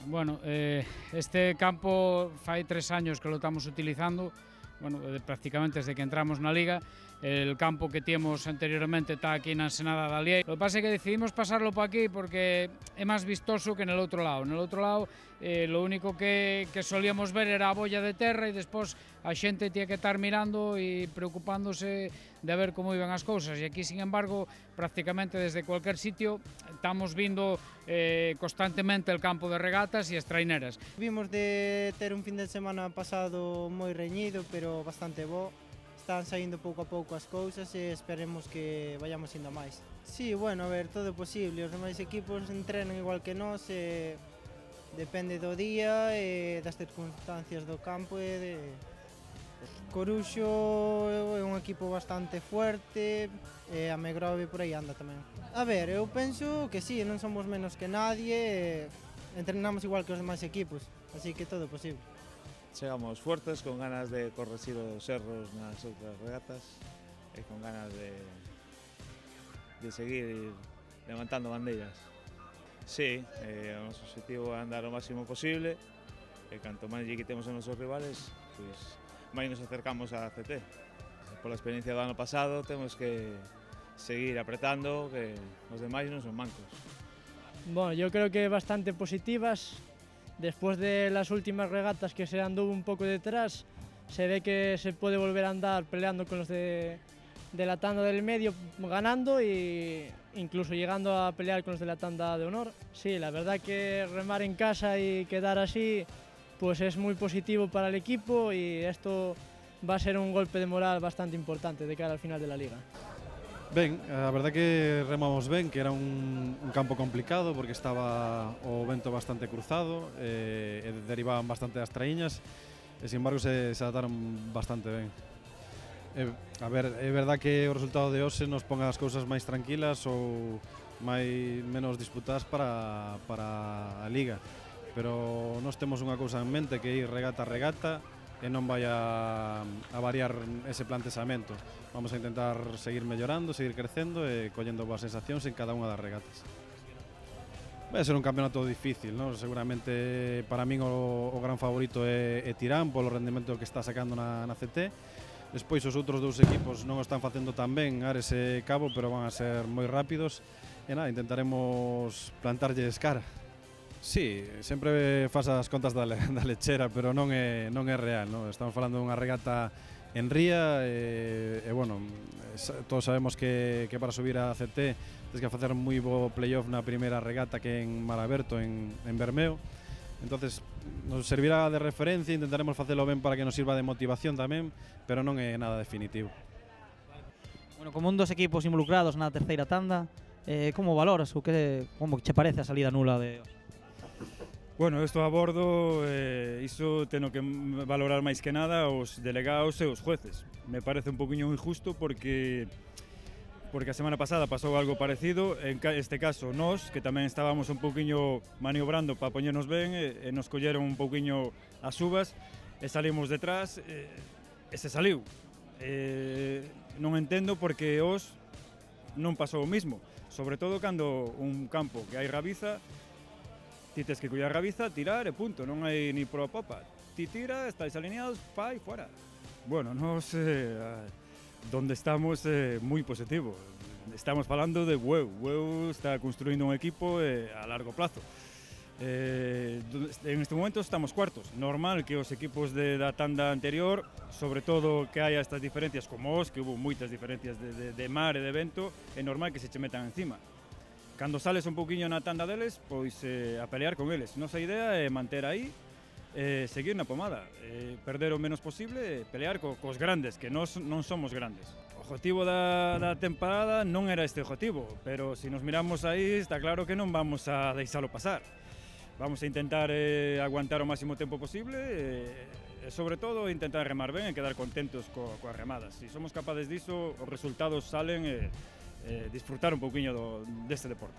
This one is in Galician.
Bueno, este campo fai 3 años que lo estamos utilizando, bueno, prácticamente desde que entramos na Liga. El campo que temos anteriormente está aquí na Ensenada da Liei. Lo que pasa é que decidimos pasarlo por aquí porque é máis vistoso que nel outro lado. Nel outro lado, lo único que solíamos ver era a bolla de terra e despois a xente tía que estar mirando e preocupándose de ver como iban as cousas. E aquí, sin embargo, prácticamente desde cualquier sitio estamos vindo constantemente el campo de regatas e as traineras. Vimos de ter un fin de semana pasado moi reñido, pero bastante bo. Están saindo pouco a pouco as cousas e esperemos que vayamos indo máis. Sí, bueno, a ver, todo é posible. Os demais equipos entrenan igual que nós, depende do día e das circunstancias do campo e de... Coruxo é un equipo bastante fuerte e a Megrove por aí anda tamén. A ver, eu penso que sí, non somos menos que nadie, entrenamos igual que os demais equipos, así que todo é posible. Chegamos fuertes, con ganas de corregir os erros nas outras regatas e con ganas de seguir levantando bandeiras. Sí, o noso objetivo é andar o máximo posible e canto máis lle quitemos a nosos rivales, pois máis nos acercamos a CT. Pola experiencia do ano pasado temos que seguir apretando, que os demais non son mancos. Bueno, yo creo que bastante positivas. Después de las últimas regatas que se anduvo un poco detrás, se ve que se puede volver a andar peleando con los de la tanda del medio, ganando e incluso llegando a pelear con los de la tanda de honor. Sí, la verdad que remar en casa y quedar así pues es muy positivo para el equipo y esto va a ser un golpe de moral bastante importante de cara al final de la Liga. Ben, a verdade que remamos ben, que era un campo complicado porque estaba o vento bastante cruzado e derivaban bastante das traíñas e, sin embargo, se adaptaron bastante ben. A ver, é verdade que o resultado de hoxe nos ponga as cousas máis tranquilas ou menos disputadas para a Liga, pero nós temos unha cousa en mente que é ir regata a regata e non vai a variar ese plantexamento. Vamos a intentar seguir mellorando, seguir crecendo e collendo boas sensacións en cada unha das regatas. Vai ser un campeonato difícil, ¿no? Seguramente para min o gran favorito é Tirán polo rendimento que está sacando na CT. Despois os outros dous equipos non o están facendo tan ben, Ares e Cabo, pero van a ser moi rápidos e nada, intentaremos plantarlles cara. Sí, sempre faz as contas da lechera, pero non é real, non? Estamos falando dunha regata en ría e bueno, todos sabemos que para subir a CT tens que facer moi bo playoff na primeira regata que en Mar Aberto, en Bermeo. Entonces, nos servirá de referencia, intentaremos facelo ben para que nos sirva de motivación tamén, pero non é nada definitivo. Bueno, como un dos equipos involucrados na terceira tanda, como valoras ou como che parece a salida nula de hoxe? Bueno, eu estou a bordo, iso teno que valorar máis que nada os delegados e os jueces. Me parece un poquinho injusto porque a semana pasada pasou algo parecido, en este caso nós, que tamén estábamos un poquinho maniobrando para poñernos ben, e nos colleron un poquinho as uvas e salimos detrás e se saliu. Non entendo porque os non pasou o mismo, sobre todo cando un campo que hai rabiza, ti tes que coller a rabiza, tirar e punto, non hai ni proa popa. Ti tira, estáis alineados, pa e fora. Bueno, nos donde estamos moi positivo. Estamos falando de Bueu. Bueu está construindo un equipo a largo plazo. En este momento estamos cuartos. Normal que os equipos da tanda anterior, sobre todo que haya estas diferencias como os, que hubo moitas diferencias de mar e de vento, é normal que se che metan encima. Cando sales un poquinho na tanda deles, pois a pelear con eles. Nosa idea é manter aí, seguir na pomada, perder o menos posible e pelear cos grandes, que nós non somos grandes. O objetivo da temporada non era este objetivo, pero se nos miramos aí, está claro que non vamos a deixalo pasar. Vamos a intentar aguantar o máximo tempo posible e, sobre todo, intentar remar ben e quedar contentos coas remadas. Se somos capaces diso, os resultados salen e disfrutar un pouquiño deste deporte.